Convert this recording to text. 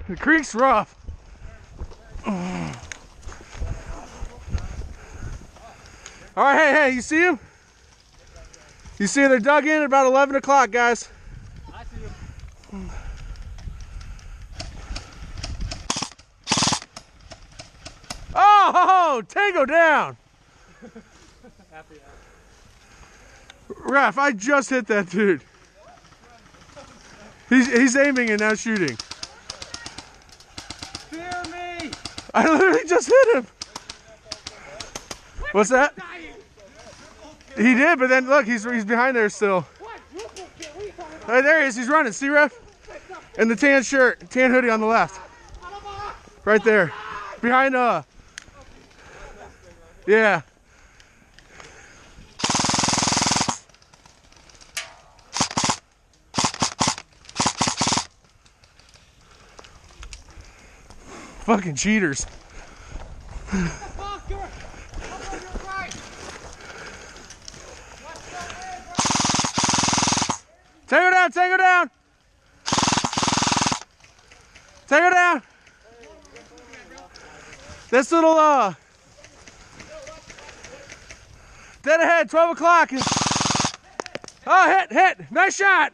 The creek's rough. All right, hey, you see him? You see they're dug in at about 11 o'clock, guys. I see him. Oh, Tango down. Happy. Ref, I just hit that dude. He's aiming and now shooting. Fear me! I literally just hit him. What's that? He did, but then look, he's behind there still. Right there he is. He's running. See, ref? In the tan shirt, tan hoodie on the left. Right there. Behind yeah. Fucking cheaters. Take her down, take her down. Take her down. This little, dead ahead, 12 o'clock. Oh, hit, nice shot.